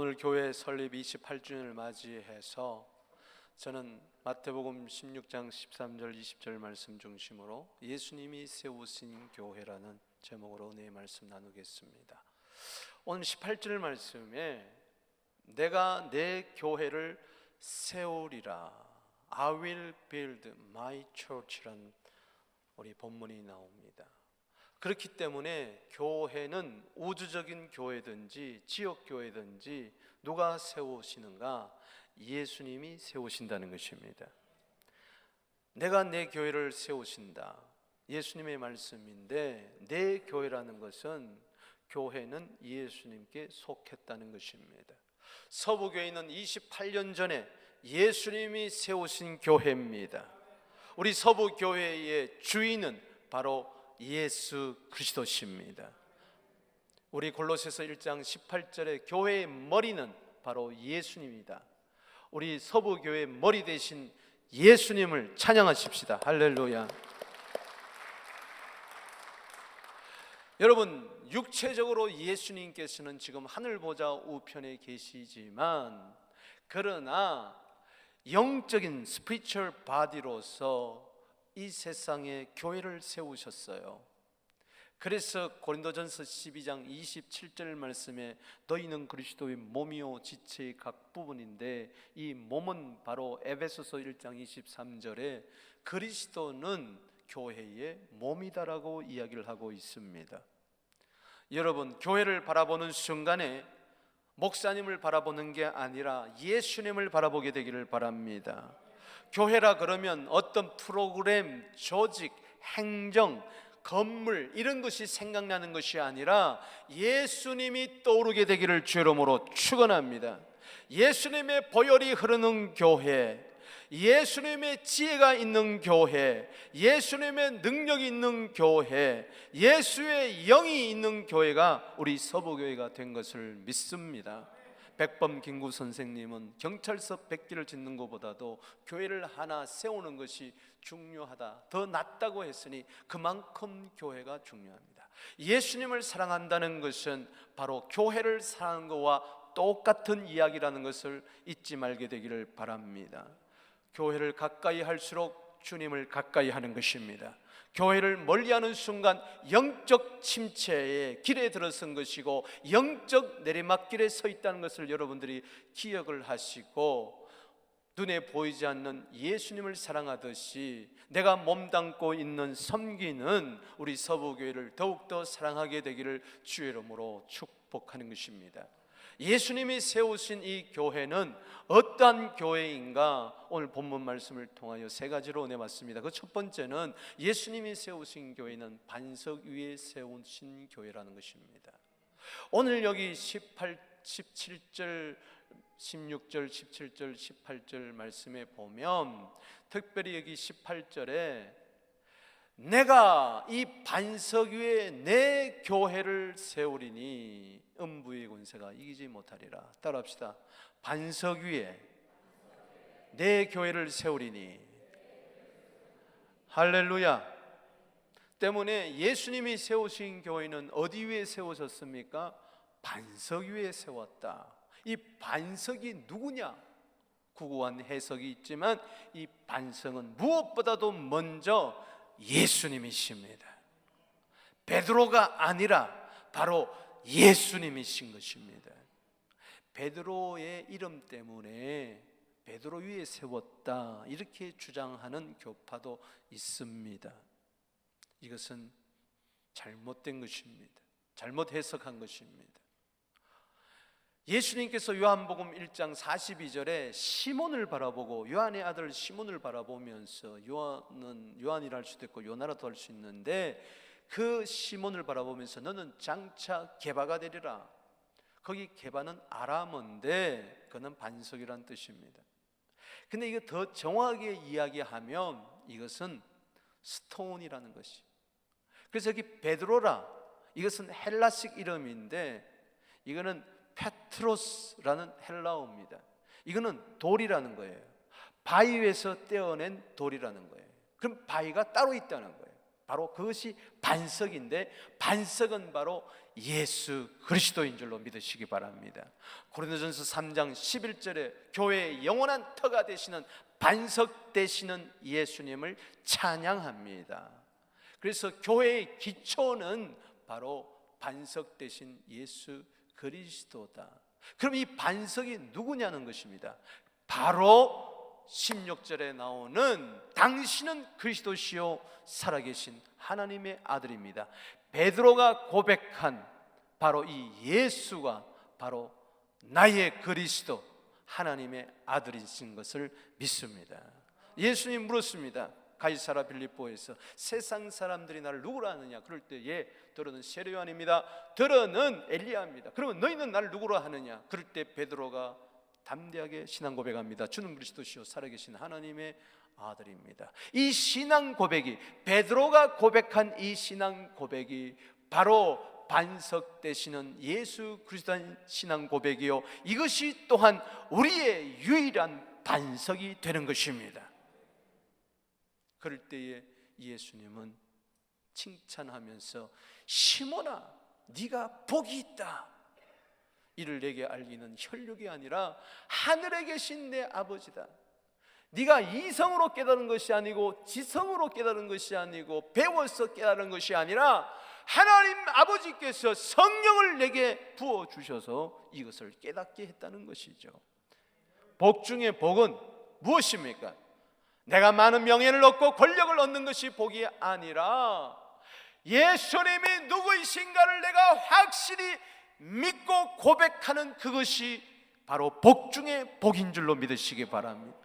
오늘 교회 설립 28주년을 맞이해서 저는 마태복음 16장 13절 20절 말씀 중심으로 예수님이 세우신 교회라는 제목으로 은혜의 말씀 나누겠습니다. 오늘 18절 말씀에 내가 내 교회를 세우리라, I will build my church라는 우리 본문이 나옵니다. 그렇기 때문에 교회는 우주적인 교회든지 지역 교회든지 누가 세우시는가? 예수님이 세우신다는 것입니다. 내가 내 교회를 세우신다, 예수님의 말씀인데, 내 교회라는 것은 교회는 예수님께 속했다는 것입니다. 서부교회는 28년 전에 예수님이 세우신 교회입니다. 우리 서부교회의 주인은 바로 예수 그리스도십니다. 우리 골로새서 1장 18절에 교회의 머리는 바로 예수님이다. 우리 서부교회의 머리 대신 예수님을 찬양하십시다. 할렐루야. 여러분, 육체적으로 예수님께서는 지금 하늘보좌 우편에 계시지만, 그러나 영적인 스피리추얼 바디로서 이 세상에 교회를 세우셨어요. 그래서 고린도전서 12장 27절 말씀에 너희는 그리스도의 몸이요 지체의 각 부분인데, 이 몸은 바로 에베소서 1장 23절에 그리스도는 교회의 몸이다라고 이야기를 하고 있습니다. 여러분, 교회를 바라보는 순간에 목사님을 바라보는 게 아니라 예수님을 바라보게 되기를 바랍니다. 교회라 그러면 어떤 프로그램, 조직, 행정, 건물 이런 것이 생각나는 것이 아니라 예수님이 떠오르게 되기를 주 이름으로 축원합니다. 예수님의 보혈이 흐르는 교회, 예수님의 지혜가 있는 교회, 예수님의 능력이 있는 교회, 예수의 영이 있는 교회가 우리 서부교회가 된 것을 믿습니다. 백범 김구 선생님은 경찰서 100개를 짓는 것보다도 교회를 하나 세우는 것이 중요하다, 더 낫다고 했으니 그만큼 교회가 중요합니다. 예수님을 사랑한다는 것은 바로 교회를 사랑하는 것과 똑같은 이야기라는 것을 잊지 말게 되기를 바랍니다. 교회를 가까이 할수록 주님을 가까이 하는 것입니다. 교회를 멀리하는 순간 영적 침체의 길에 들어선 것이고 영적 내리막길에 서 있다는 것을 여러분들이 기억을 하시고, 눈에 보이지 않는 예수님을 사랑하듯이 내가 몸담고 있는 섬기는 우리 서부교회를 더욱더 사랑하게 되기를 주의 이름으로 축복하는 것입니다. 예수님이 세우신 이 교회는 어떠한 교회인가? 오늘 본문 말씀을 통하여 세 가지로 내봤습니다. 그 첫 번째는 예수님이 세우신 교회는 반석 위에 세우신 교회라는 것입니다. 오늘 여기 17절, 16절, 17절, 18절 말씀에 보면 특별히 여기 18절에 내가 이 반석 위에 내 교회를 세우리니 음부의 권세가 이기지 못하리라. 따라합시다. 반석 위에 내 교회를 세우리니. 할렐루야. 때문에 예수님이 세우신 교회는 어디 위에 세우셨습니까? 반석 위에 세웠다. 이 반석이 누구냐? 구구한 해석이 있지만 이 반석은 무엇보다도 먼저 예수님이십니다. 베드로가 아니라 바로 예수님이신 것입니다. 베드로의 이름 때문에 베드로 위에 세웠다, 이렇게 주장하는 교파도 있습니다. 이것은 잘못된 것입니다. 잘못 해석한 것입니다. 예수님께서 요한복음 1장 42절에 시몬을 바라보고, 요한의 아들 시몬을 바라보면서, 요한이라 할 수도 있고 요나라도 할 수 있는데, 그 시몬을 바라보면서 너는 장차 게바가 되리라. 거기 게바는 아람어인데 그는 반석이란 뜻입니다. 근데 이거 더 정확하게 이야기하면 이것은 스톤이라는 것이. 그래서 여기 베드로라, 이것은 헬라식 이름인데 이거는 페트로스라는 헬라어입니다. 이거는 돌이라는 거예요. 바위에서 떼어낸 돌이라는 거예요. 그럼 바위가 따로 있다는 거예요. 바로 그것이 반석인데, 반석은 바로 예수 그리스도인 줄로 믿으시기 바랍니다. 고린도전서 3장 11절에 교회의 영원한 터가 되시는 반석 되시는 예수님을 찬양합니다. 그래서 교회의 기초는 바로 반석 되신 예수 그리스도다. 그럼 이 반석이 누구냐는 것입니다. 바로 16절에 나오는 당신은 그리스도시요 살아계신 하나님의 아들입니다. 베드로가 고백한 바로 이 예수가 바로 나의 그리스도 하나님의 아들이신 것을 믿습니다. 예수님 물었습니다. 가이사라 빌립보에서 세상 사람들이 나를 누구라 하느냐? 그럴 때 예, 더러는 세례 요한입니다. 더러는 엘리야입니다. 그러면 너희는 나를 누구라 하느냐? 그럴 때 베드로가 담대하게 신앙 고백합니다. 주는 그리스도시요 살아계신 하나님의 아들입니다. 이 신앙 고백이, 베드로가 고백한 이 신앙 고백이 바로 반석 되시는 예수 그리스도의 신앙 고백이요, 이것이 또한 우리의 유일한 반석이 되는 것입니다. 그럴 때에 예수님은 칭찬하면서 시몬아, 네가 복이 있다. 이를 내게 알기는 혈육이 아니라 하늘에 계신 내 아버지다. 네가 이성으로 깨달은 것이 아니고 지성으로 깨달은 것이 아니고 배워서 깨달은 것이 아니라 하나님 아버지께서 성령을 내게 부어주셔서 이것을 깨닫게 했다는 것이죠. 복 중에 복은 무엇입니까? 내가 많은 명예를 얻고 권력을 얻는 것이 복이 아니라 예수님이 누구이신가를 내가 확실히 믿고 고백하는 그것이 바로 복 중에 복인 줄로 믿으시기 바랍니다.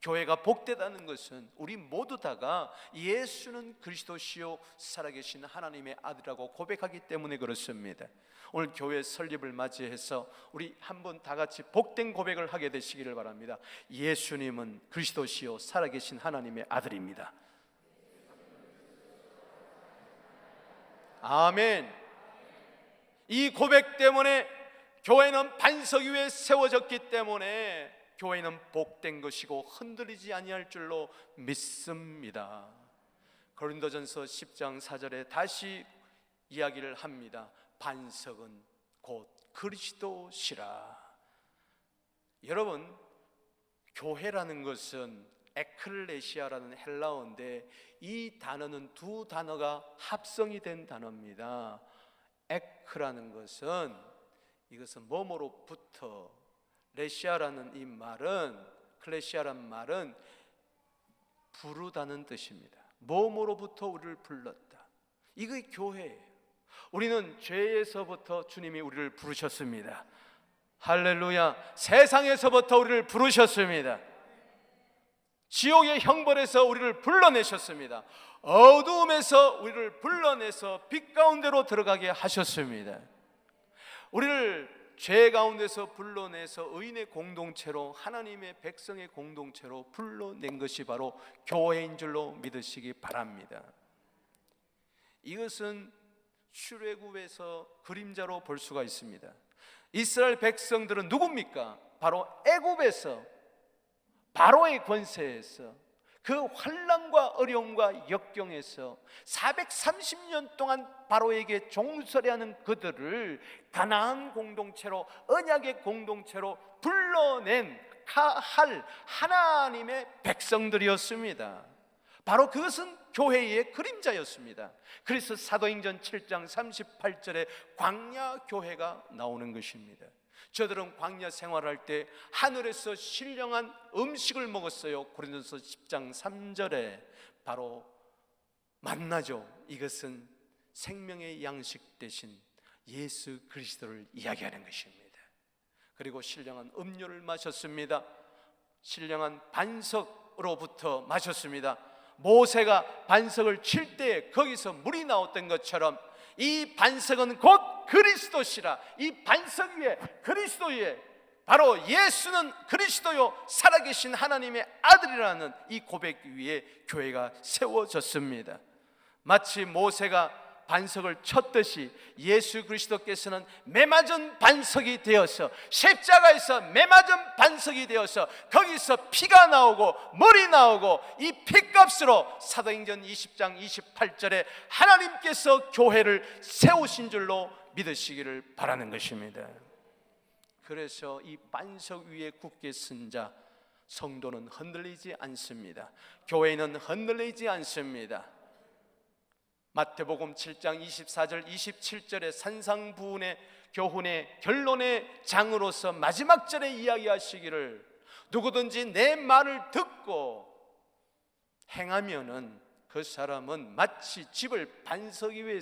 교회가 복되다는 것은 우리 모두 다가 예수는 그리스도시요 살아계신 하나님의 아들이라고 고백하기 때문에 그렇습니다. 오늘 교회 설립을 맞이해서 우리 한번 다 같이 복된 고백을 하게 되시기를 바랍니다. 예수님은 그리스도시요 살아계신 하나님의 아들입니다. 아멘. 이 고백 때문에 교회는 반석 위에 세워졌기 때문에 교회는 복된 것이고 흔들리지 아니할 줄로 믿습니다. 고린도전서 10장 4절에 다시 이야기를 합니다. 반석은 곧 그리스도시라. 여러분, 교회라는 것은 에클레시아라는 헬라어인데 이 단어는 두 단어가 합성이 된 단어입니다. 에크라는 것은 이것은 뭐뭐로부터, 레시아라는 이 말은, 클레시아라는 말은 부르다는 뜻입니다. 뭐뭐로부터 우리를 불렀다. 이게 교회예요. 우리는 죄에서부터 주님이 우리를 부르셨습니다. 할렐루야. 세상에서부터 우리를 부르셨습니다. 지옥의 형벌에서 우리를 불러내셨습니다. 어두움에서 우리를 불러내서 빛 가운데로 들어가게 하셨습니다. 우리를 죄 가운데서 불러내서 의인의 공동체로, 하나님의 백성의 공동체로 불러낸 것이 바로 교회인 줄로 믿으시기 바랍니다. 이것은 출애굽에서 그림자로 볼 수가 있습니다. 이스라엘 백성들은 누굽니까? 바로 애굽에서, 바로의 권세에서, 그 환난과 어려움과 역경에서 430년 동안 바로에게 종살이하는 그들을 가나안 공동체로, 언약의 공동체로 불러낸 하나님의 백성들이었습니다. 바로 그것은 교회의 그림자였습니다. 그래서 사도행전 7장 38절에 광야 교회가 나오는 것입니다. 저들은 광야 생활할 때 하늘에서 신령한 음식을 먹었어요. 고린도서 10장 3절에 바로 만나죠. 이것은 생명의 양식 대신 예수 그리스도를 이야기하는 것입니다. 그리고 신령한 음료를 마셨습니다. 신령한 반석으로부터 마셨습니다. 모세가 반석을 칠 때 거기서 물이 나왔던 것처럼 이 반석은 곧 그리스도시라. 이 반석 위에, 그리스도 위에 바로 예수는 그리스도요 살아계신 하나님의 아들이라는 이 고백 위에 교회가 세워졌습니다. 마치 모세가 반석을 쳤듯이 예수 그리스도께서는 매맞은 반석이 되어서, 십자가에서 매맞은 반석이 되어서 거기서 피가 나오고 물이 나오고, 이 피값으로 사도행전 20장 28절에 하나님께서 교회를 세우신 줄로 믿으시기를 바라는 것입니다. 그래서 이 반석 위에 굳게 선 자, 성도는 흔들리지 않습니다. 교회는 흔들리지 않습니다. 마태복음 7장 24절 27절의 산상부훈의 교훈의 결론의 장으로서 마지막 절에 이야기하시기를 누구든지 내 말을 듣고 행하면은 그 사람은 마치 집을 반석 위에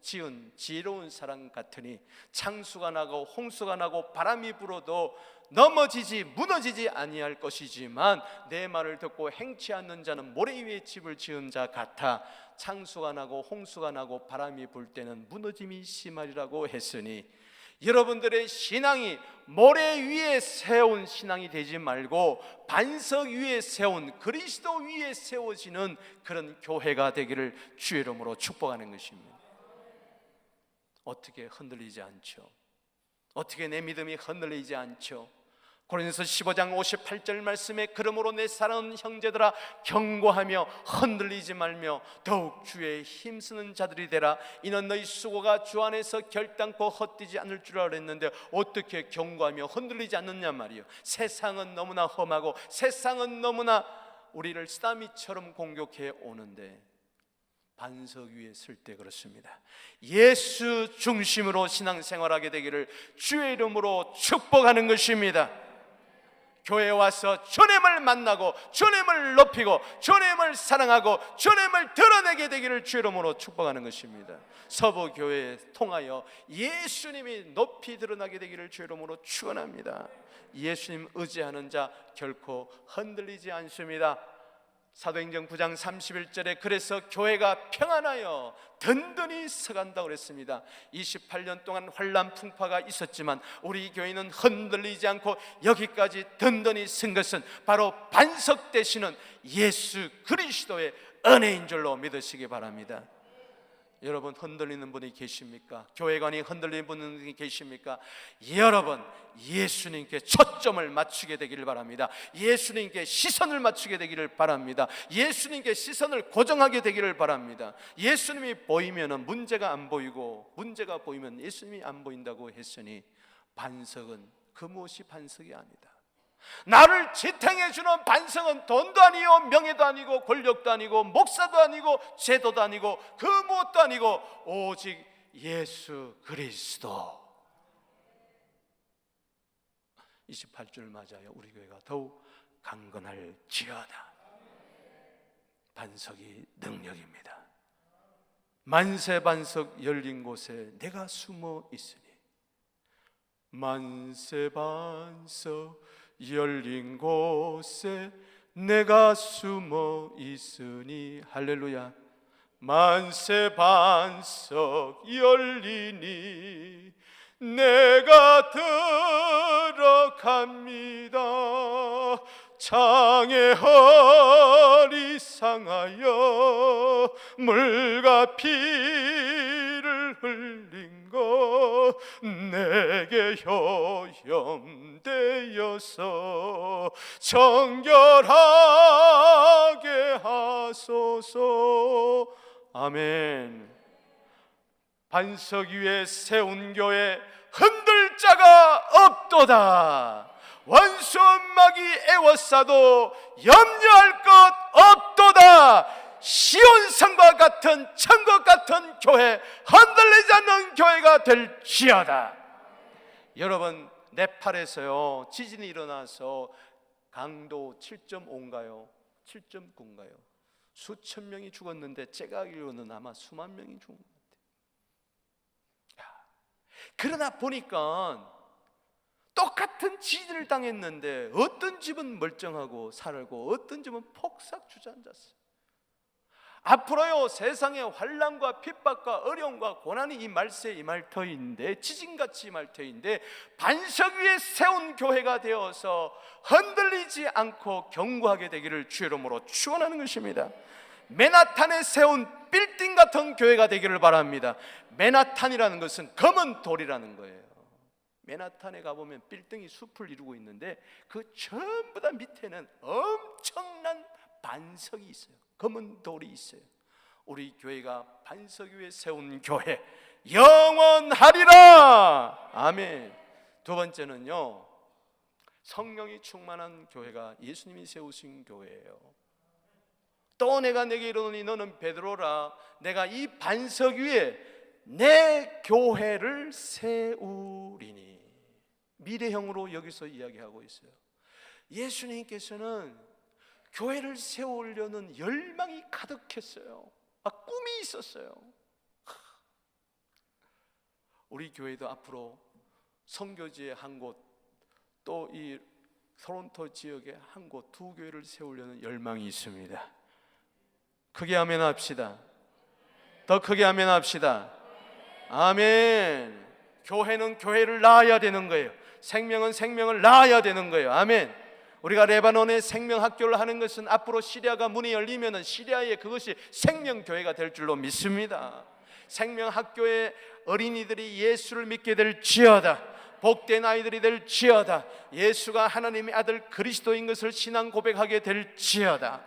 지은 지혜로운 사람 같으니 창수가 나고 홍수가 나고 바람이 불어도 넘어지지 무너지지 아니할 것이지만 내 말을 듣고 행치 않는 자는 모래 위에 집을 지은 자 같아 창수가 나고 홍수가 나고 바람이 불 때는 무너짐이 심하리라고 했으니, 여러분들의 신앙이 모래 위에 세운 신앙이 되지 말고 반석 위에 세운 그리스도 위에 세워지는 그런 교회가 되기를 주의 이름으로 축복하는 것입니다. 어떻게 흔들리지 않죠? 어떻게 내 믿음이 흔들리지 않죠? 고린도서 15장 58절 말씀에 그러므로 내 사랑하는 형제들아 경고하며 흔들리지 말며 더욱 주의 힘쓰는 자들이 되라. 이는 너희 수고가 주 안에서 결단코 헛되지 않을 줄 알았는데 어떻게 경고하며 흔들리지 않느냐 말이요. 세상은 너무나 험하고 세상은 너무나 우리를 쓰나미처럼 공격해 오는데 반석 위에 설 때 그렇습니다. 예수 중심으로 신앙생활하게 되기를 주의 이름으로 축복하는 것입니다. 교회에 와서 주님을 만나고 주님을 높이고 주님을 사랑하고 주님을 드러내게 되기를 주의 이름으로 축복하는 것입니다. 서부교회에 통하여 예수님이 높이 드러나게 되기를 주의 이름으로 축원합니다. 예수님 의지하는 자 결코 흔들리지 않습니다. 사도행전 9장 31절에 그래서 교회가 평안하여 든든히 서간다고 그랬습니다. 28년 동안 환난 풍파가 있었지만 우리 교회는 흔들리지 않고 여기까지 든든히 선 것은 바로 반석 되시는 예수 그리스도의 은혜인 줄로 믿으시기 바랍니다. 여러분 흔들리는 분이 계십니까? 교회관이 흔들리는 분이 계십니까? 여러분 예수님께 초점을 맞추게 되기를 바랍니다. 예수님께 시선을 맞추게 되기를 바랍니다. 예수님께 시선을 고정하게 되기를 바랍니다. 예수님이 보이면 문제가 안 보이고 문제가 보이면 예수님이 안 보인다고 했으니 반석은 그 무엇이 반석이 아니다. 나를 지탱해 주는 반석은 돈도 아니요 명예도 아니고 권력도 아니고 목사도 아니고 제도도 아니고 그 무엇도 아니고 오직 예수 그리스도. 28절 맞아요. 우리 교회가 더욱 강건할지어다. 반석이 능력입니다. 만세 반석 열린 곳에 내가 숨어 있으니, 만세 반석 열린 곳에 내가 숨어 있으니, 할렐루야. 만세 반석 열리니 내가 들어갑니다. 창의 허리 상하여 물과 피를 흘린 것 내게 효염되어서 정결하게 하소서. 아멘. 반석 위에 세운 교회 흔들 자가 없도다. 원수마귀 애워싸도 염려할 것 없도다. 시온성과 같은 천국 같은 교회, 흔들리지 않는 교회가 될지어다. 여러분 네팔에서요 지진이 일어나서 강도 7.5인가요? 7.9인가요? 수천 명이 죽었는데 제가 알기로는 아마 수만 명이 죽은 것 같아요. 그러나 보니까 똑같은 지진을 당했는데 어떤 집은 멀쩡하고 살고 어떤 집은 폭삭 주저앉았어요. 앞으로요 세상의 환난과 핍박과 어려움과 고난이 임할 터인데, 지진같이 임할 터인데 반석 위에 세운 교회가 되어서 흔들리지 않고 견고하게 되기를 주의 이름으로 축원하는 것입니다. 맨하탄에 세운 빌딩 같은 교회가 되기를 바랍니다. 맨하탄이라는 것은 검은 돌이라는 거예요. 맨하탄에 가보면 빌딩이 숲을 이루고 있는데 그 전부 다 밑에는 엄청난 반석이 있어요. 검은 돌이 있어요. 우리 교회가 반석 위에 세운 교회, 영원하리라. 아멘. 두 번째는요, 성령이 충만한 교회가 예수님이 세우신 교회예요. 또 내가 내게 이르노니 너는 베드로라. 내가 이 반석 위에 내 교회를 세우리니. 미래형으로 여기서 이야기하고 있어요. 예수님께서는 교회를 세우려는 열망이 가득했어요. 꿈이 있었어요. 우리 교회도 앞으로 선교지의 한 곳, 또 이 토론토 지역에 한 곳, 두 교회를 세우려는 열망이 있습니다. 크게 아멘 합시다. 더 크게 아멘 합시다. 아멘. 교회는 교회를 낳아야 되는 거예요. 생명은 생명을 낳아야 되는 거예요. 아멘. 우리가 레바논에 생명학교를 하는 것은 앞으로 시리아가 문이 열리면 시리아에 그것이 생명교회가 될 줄로 믿습니다. 생명학교의 어린이들이 예수를 믿게 될지어다. 복된 아이들이 될지어다. 예수가 하나님의 아들 그리스도인 것을 신앙 고백하게 될지어다.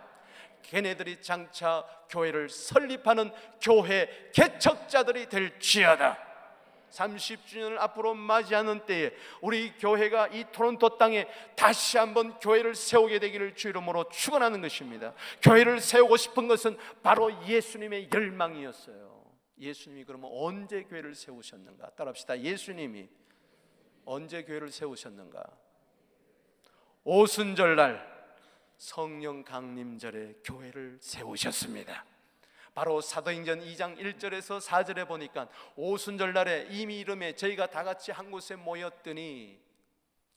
걔네들이 장차 교회를 설립하는 교회 개척자들이 될지어다. 30주년을 앞으로 맞이하는 때에 우리 교회가 이 토론토 땅에 다시 한번 교회를 세우게 되기를 주 이름으로 축원하는 것입니다. 교회를 세우고 싶은 것은 바로 예수님의 열망이었어요. 예수님이 그러면 언제 교회를 세우셨는가? 따라합시다. 예수님이 언제 교회를 세우셨는가? 오순절날 성령 강림절에 교회를 세우셨습니다. 바로 사도행전 2장 1절에서 4절에 보니까 오순절날에 이미 이름에 저희가 다 같이 한 곳에 모였더니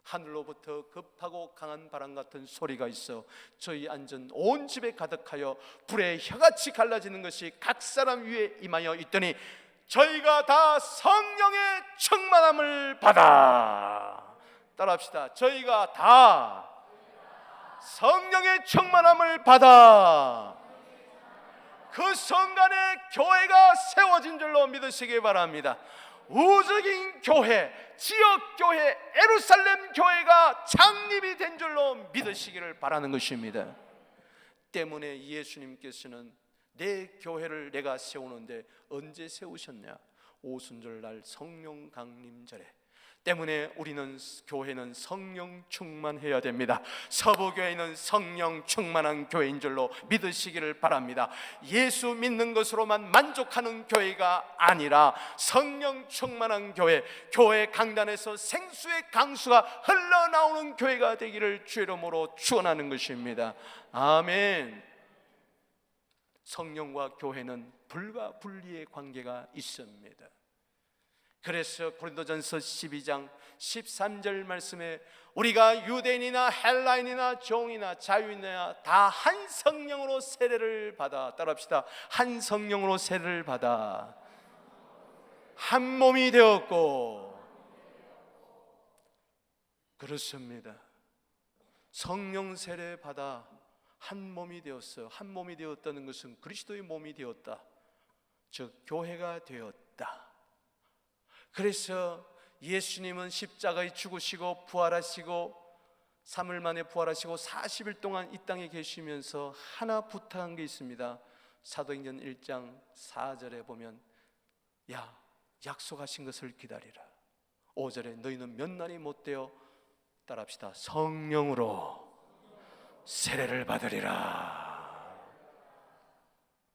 하늘로부터 급하고 강한 바람 같은 소리가 있어 저희 앉은 온 집에 가득하여 불에 혀같이 갈라지는 것이 각 사람 위에 임하여 있더니 저희가 다 성령의 충만함을 받아. 따라합시다. 저희가 다 성령의 충만함을 받아. 그 순간에 교회가 세워진 줄로 믿으시기 바랍니다. 우주적인 교회, 지역교회, 예루살렘 교회가 창립이 된 줄로 믿으시기를 바라는 것입니다. 때문에 예수님께서는 내 교회를 내가 세우는데 언제 세우셨냐? 오순절날 성령 강림절에. 때문에 우리는 교회는 성령 충만해야 됩니다. 서부교회는 성령 충만한 교회인 줄로 믿으시기를 바랍니다. 예수 믿는 것으로만 만족하는 교회가 아니라 성령 충만한 교회, 교회 강단에서 생수의 강수가 흘러나오는 교회가 되기를 주 이름으로 축원하는 것입니다. 아멘. 성령과 교회는 불과 분리의 관계가 있습니다. 그래서 고린도전서 12장 13절 말씀에 우리가 유대인이나 헬라인이나 종이나 자유인이나 다 한 성령으로 세례를 받아. 따라합시다. 한 성령으로 세례를 받아 한 몸이 되었고. 그렇습니다. 성령 세례 받아 한 몸이 되었어요. 한 몸이 되었다는 것은 그리스도의 몸이 되었다, 즉 교회가 되었다. 그래서 예수님은 십자가에 죽으시고 부활하시고 3일 만에 부활하시고 40일 동안 이 땅에 계시면서 하나 부탁한 게 있습니다. 사도행전 1장 4절에 보면 약속하신 것을 기다리라. 5절에 너희는 몇 날이 못되어 따라합시다. 성령으로 세례를 받으리라.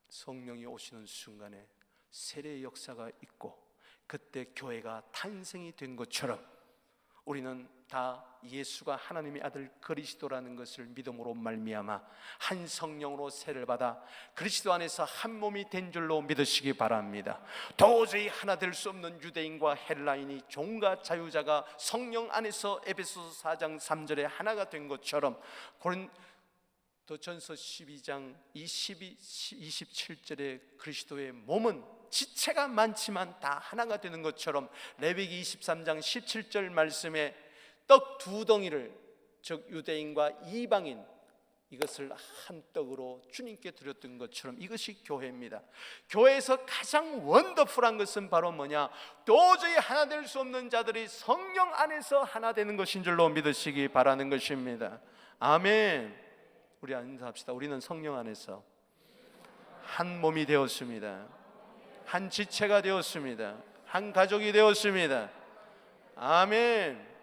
성령이 오시는 순간에 세례의 역사가 있고 그때 교회가 탄생이 된 것처럼 우리는 다 예수가 하나님의 아들 그리스도라는 것을 믿음으로 말미암아 한 성령으로 세례를 받아 그리스도 안에서 한 몸이 된 줄로 믿으시기 바랍니다. 도저히 하나 될 수 없는 유대인과 헬라인이 종과 자유자가 성령 안에서 에베소서 4장 3절에 하나가 된 것처럼 고린도전서 12장 27절에 그리스도의 몸은 지체가 많지만 다 하나가 되는 것처럼 레위기 23장 17절 말씀에 떡 두 덩이를, 즉 유대인과 이방인, 이것을 한 떡으로 주님께 드렸던 것처럼 이것이 교회입니다. 교회에서 가장 원더풀한 것은 바로 뭐냐? 도저히 하나 될 수 없는 자들이 성령 안에서 하나 되는 것인 줄로 믿으시기 바라는 것입니다. 아멘. 우리 인사합시다. 우리는 성령 안에서 한 몸이 되었습니다. 한 지체가 되었습니다. 한 가족이 되었습니다. 아멘.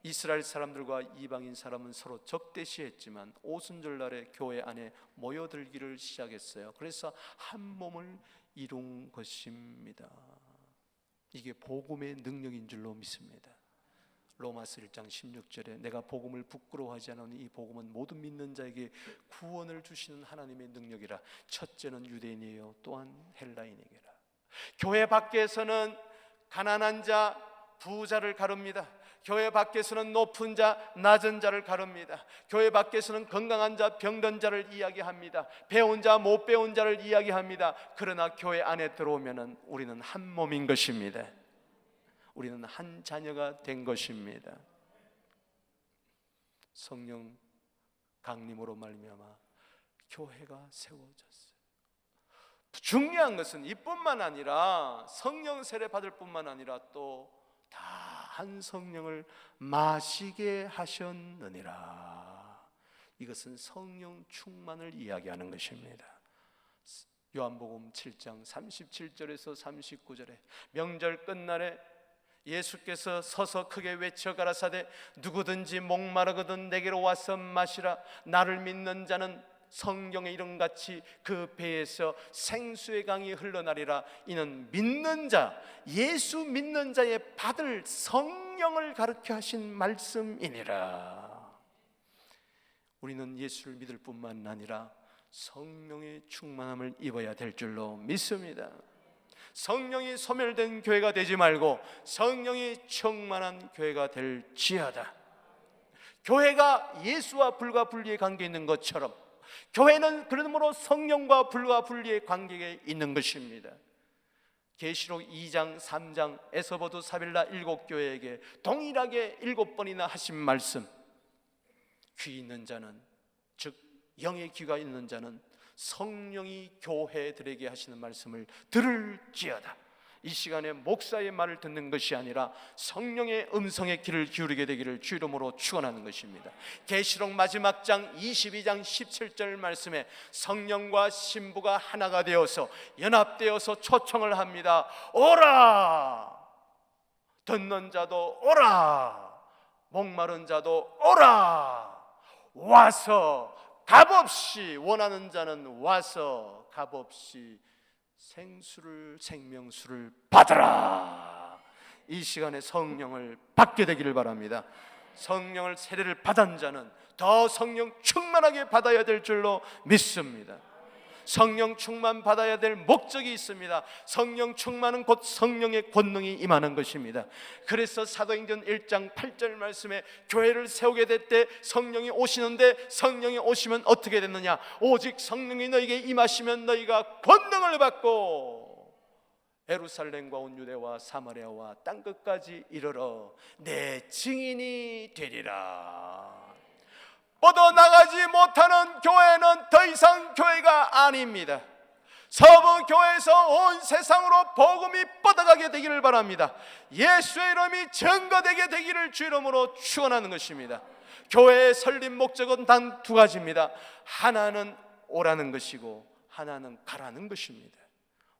이스라엘 사람들과 이방인 사람은 서로 적대시했지만 오순절날에 교회 안에 모여들기를 시작했어요. 그래서 한 몸을 이룬 것입니다. 이게 복음의 능력인 줄로 믿습니다. 로마서 1장 16절에 내가 복음을 부끄러워하지 않으니 이 복음은 모든 믿는 자에게 구원을 주시는 하나님의 능력이라. 첫째는 유대인이에요, 또한 헬라인에게라. 교회 밖에서는 가난한 자, 부자를 가릅니다. 교회 밖에서는 높은 자, 낮은 자를 가릅니다. 교회 밖에서는 건강한 자, 병든 자를 이야기합니다. 배운 자, 못 배운 자를 이야기합니다. 그러나 교회 안에 들어오면은 우리는 한 몸인 것입니다. 우리는 한 자녀가 된 것입니다. 성령 강림으로 말미암아 교회가 세워졌어요. 중요한 것은 이뿐만 아니라 성령 세례 받을 뿐만 아니라 또 다 한 성령을 마시게 하셨느니라. 이것은 성령 충만을 이야기하는 것입니다. 요한복음 7장 37절에서 39절에 명절 끝날에 예수께서 서서 크게 외쳐 가라사대 누구든지 목마르거든 내게로 와서 마시라. 나를 믿는 자는 성경의 이름같이 그 배에서 생수의 강이 흘러나리라. 이는 믿는 자, 예수 믿는 자의 받을 성령을 가르쳐 하신 말씀이니라. 우리는 예수를 믿을 뿐만 아니라 성령의 충만함을 입어야 될 줄로 믿습니다. 성령이 소멸된 교회가 되지 말고 성령이 충만한 교회가 될지어다. 교회가 예수와 불과 분리의 관계에 있는 것처럼 교회는 그러므로 성령과 불과 분리의 관계에 있는 것입니다. 계시록 2장 3장 에서보드 사빌라 7교회에게 동일하게 7번이나 하신 말씀, 귀 있는 자는, 즉 영의 귀가 있는 자는 성령이 교회들에게 하시는 말씀을 들을지어다. 이 시간에 목사의 말을 듣는 것이 아니라 성령의 음성에 귀를 기울이게 되기를 주 이름으로 축원하는 것입니다. 계시록 마지막 장 22장 17절 말씀에 성령과 신부가 하나가 되어서 연합되어서 초청을 합니다. 오라! 듣는 자도 오라! 목마른 자도 오라! 와서 값없이, 원하는 자는 와서 값없이 생명수를 받아라. 이 시간에 성령을 받게 되기를 바랍니다. 성령을 세례를 받은 자는 더 성령 충만하게 받아야 될 줄로 믿습니다. 성령 충만 받아야 될 목적이 있습니다. 성령 충만은 곧 성령의 권능이 임하는 것입니다. 그래서 사도행전 1장 8절 말씀에 교회를 세우게 될 때 성령이 오시는데, 성령이 오시면 어떻게 됐느냐? 오직 성령이 너에게 임하시면 너희가 권능을 받고 예루살렘과 온 유대와 사마리아와 땅끝까지 이르러 내 증인이 되리라. 뻗어나가지 못하는 교회는 더 이상 교회가 아닙니다. 서부교회에서 온 세상으로 복음이 뻗어가게 되기를 바랍니다. 예수의 이름이 증거되게 되기를 주 이름으로 축원하는 것입니다. 교회의 설립 목적은 단 두 가지입니다. 하나는 오라는 것이고 하나는 가라는 것입니다.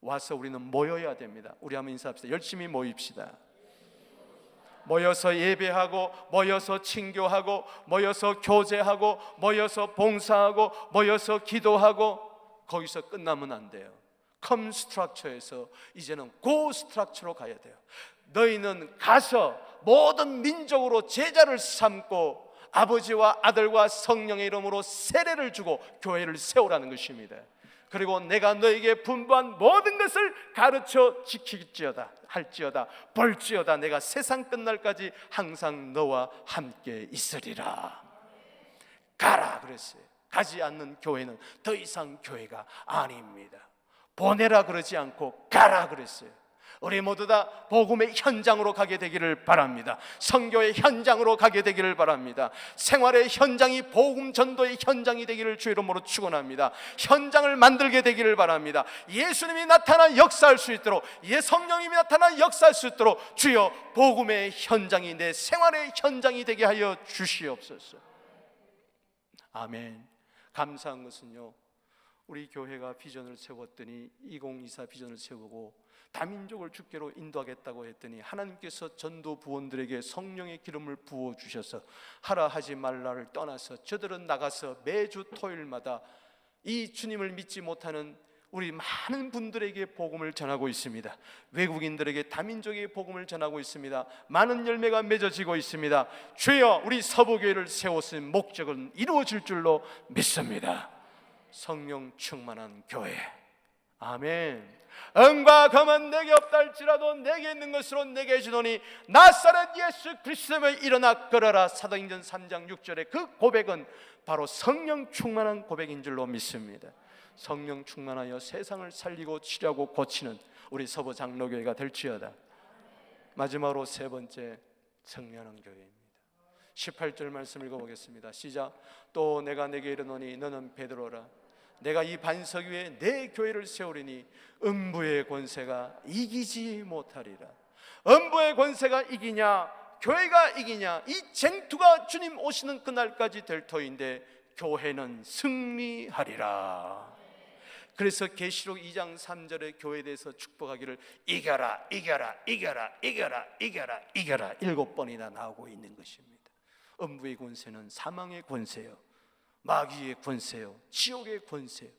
와서 우리는 모여야 됩니다. 우리 한번 인사합시다. 열심히 모입시다. 모여서 예배하고, 모여서 친교하고, 모여서 교제하고, 모여서 봉사하고, 모여서 기도하고, 거기서 끝나면 안 돼요. 컴 스트럭처에서 이제는 고 스트럭처로 가야 돼요. 너희는 가서 모든 민족으로 제자를 삼고 아버지와 아들과 성령의 이름으로 세례를 주고 교회를 세우라는 것입니다. 그리고 내가 너에게 분부한 모든 것을 가르쳐 지킬지어다, 할지어다, 볼지어다. 내가 세상 끝날까지 항상 너와 함께 있으리라. 가라 그랬어요. 가지 않는 교회는 더 이상 교회가 아닙니다. 보내라 그러지 않고 가라 그랬어요. 우리 모두 다 복음의 현장으로 가게 되기를 바랍니다. 선교의 현장으로 가게 되기를 바랍니다. 생활의 현장이 복음 전도의 현장이 되기를 주 이름으로 축원합니다. 현장을 만들게 되기를 바랍니다. 예수님이 나타나 역사할 수 있도록, 성령님이 나타나 역사할 수 있도록 주여 복음의 현장이 내 생활의 현장이 되게 하여 주시옵소서. 아멘. 감사한 것은요, 우리 교회가 비전을 세웠더니 2024 비전을 세우고 다민족을 주께로 인도하겠다고 했더니 하나님께서 전도 부원들에게 성령의 기름을 부어주셔서 하라 하지 말라를 떠나서 저들은 나가서 매주 토요일마다 이 주님을 믿지 못하는 우리 많은 분들에게 복음을 전하고 있습니다. 외국인들에게 다민족의 복음을 전하고 있습니다. 많은 열매가 맺어지고 있습니다. 주여, 우리 서부교회를 세웠은 목적은 이루어질 줄로 믿습니다. 성령 충만한 교회. 아멘. 은과 금은 내게 없다 할지라도 내게 있는 것으로 내게 주노니 나사렛 예수 그리스도여 일어나 걸어라. 사도행전 3장 6절의 그 고백은 바로 성령 충만한 고백인 줄로 믿습니다. 성령 충만하여 세상을 살리고 치료하고 고치는 우리 서부 장로교회가 될지어다. 마지막으로 세 번째, 승리하는 교회입니다. 18절 말씀 읽어보겠습니다. 시작. 또 내가 내게 이르노니 너는 베드로라. 내가 이 반석 위에 내 교회를 세우리니 음부의 권세가 이기지 못하리라. 음부의 권세가 이기냐 교회가 이기냐, 이 쟁투가 주님 오시는 그날까지 될 터인데 교회는 승리하리라. 그래서 계시록 2장 3절에 교회에 대해서 축복하기를 이겨라 이겨라 이겨라 이겨라 이겨라 이겨라 7번이나 나오고 있는 것입니다. 음부의 권세는 사망의 권세요, 마귀의 권세요, 지옥의 권세요.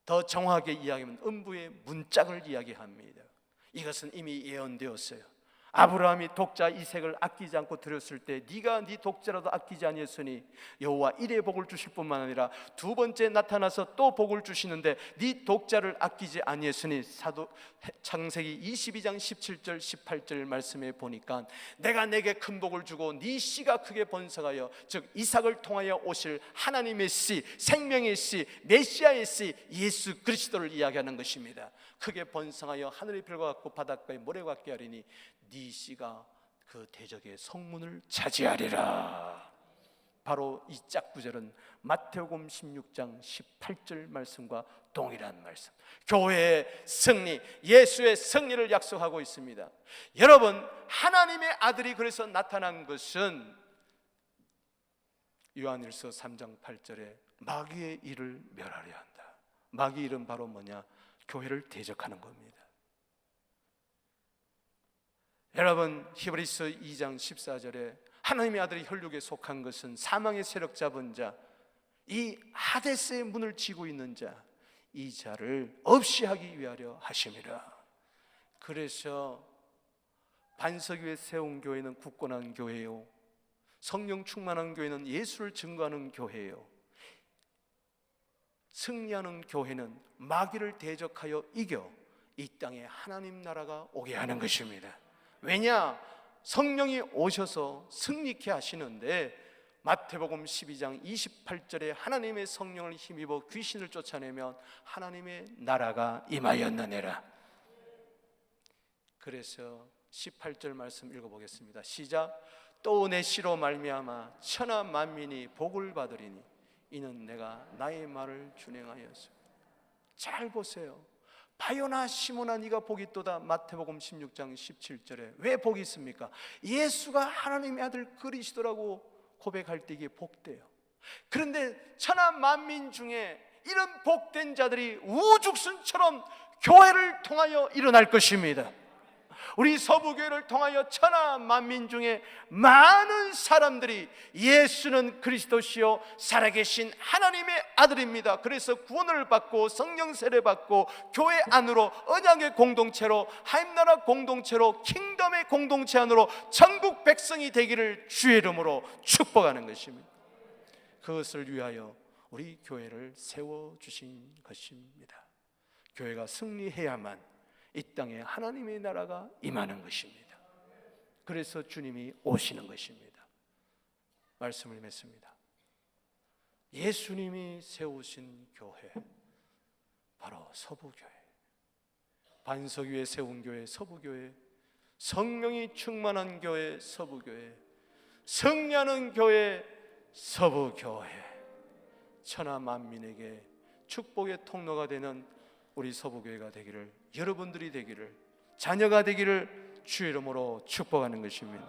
더 정확하게 이야기하면 음부의 문짝을 이야기합니다. 이것은 이미 예언되었어요. 아브라함이 독자 이색을 아끼지 않고 드렸을 때 네가 네 독자라도 아끼지 아니했으니 여호와 일의 복을 주실 뿐만 아니라 두 번째 나타나서 또 복을 주시는데 네 독자를 아끼지 아니했으니 사도 창세기 22장 17절 18절 말씀에 보니까 내가 내게 큰 복을 주고 네 씨가 크게 번성하여, 즉 이삭을 통하여 오실 하나님의 씨, 생명의 씨, 메시아의 씨 예수 그리스도를 이야기하는 것입니다. 크게 번성하여 하늘의 별과 같고 바닷가의 모래와 같게 하리니 네 씨가 그 대적의 성문을 차지하리라. 바로 이 짝구절은 마태복음 16장 18절 말씀과 동일한 말씀, 교회의 승리, 예수의 승리를 약속하고 있습니다. 여러분, 하나님의 아들이 그래서 나타난 것은 요한일서 3장 8절에 마귀의 일을 멸하려 한다. 마귀 일은 바로 뭐냐? 교회를 대적하는 겁니다. 여러분, 히브리서 2장 14절에 하나님의 아들이 혈육에 속한 것은 사망의 세력 잡은 자, 이 하데스의 문을 쥐고 있는 자, 이 자를 없이 하기 위하려 하심이라. 그래서 반석 위에 세운 교회는 굳건한 교회요, 성령 충만한 교회는 예수를 증거하는 교회요, 승리하는 교회는 마귀를 대적하여 이겨 이 땅에 하나님 나라가 오게 하는 것입니다. 왜냐? 성령이 오셔서 승리케 하시는데 마태복음 12장 28절에 하나님의 성령을 힘입어 귀신을 쫓아내면 하나님의 나라가 임하였느니라. 그래서 18절 말씀 읽어보겠습니다. 시작. 또 내 씨로 말미암아 천하 만민이 복을 받으리니 이는 내가 나의 말을 준행하였소. 잘 보세요. 바요나 시몬아 네가 복이 있도다. 마태복음 16장 17절에 왜 복이 있습니까? 예수가 하나님의 아들 그리스도라고 고백할 때 이게 복돼요. 그런데 천하 만민 중에 이런 복된 자들이 우죽순처럼 교회를 통하여 일어날 것입니다. 우리 서부교회를 통하여 천하 만민 중에 많은 사람들이 예수는 그리스도시요 살아계신 하나님의 아들입니다. 그래서 구원을 받고 성령 세례 받고 교회 안으로 언약의 공동체로, 하나님 공동체로, 킹덤의 공동체 안으로 천국 백성이 되기를 주의 이름으로 축복하는 것입니다. 그것을 위하여 우리 교회를 세워주신 것입니다. 교회가 승리해야만 이 땅에 하나님의 나라가 임하는 것입니다. 그래서 주님이 오시는 것입니다. 말씀을 맺습니다. 예수님이 세우신 교회, 바로 서부교회, 반석 위에 세운 교회 서부교회, 성령이 충만한 교회 서부교회, 승리하는 교회 서부교회, 천하 만민에게 축복의 통로가 되는 우리 서부교회가 되기를, 여러분들이 되기를, 자녀가 되기를 주의 이름으로 축복하는 것입니다.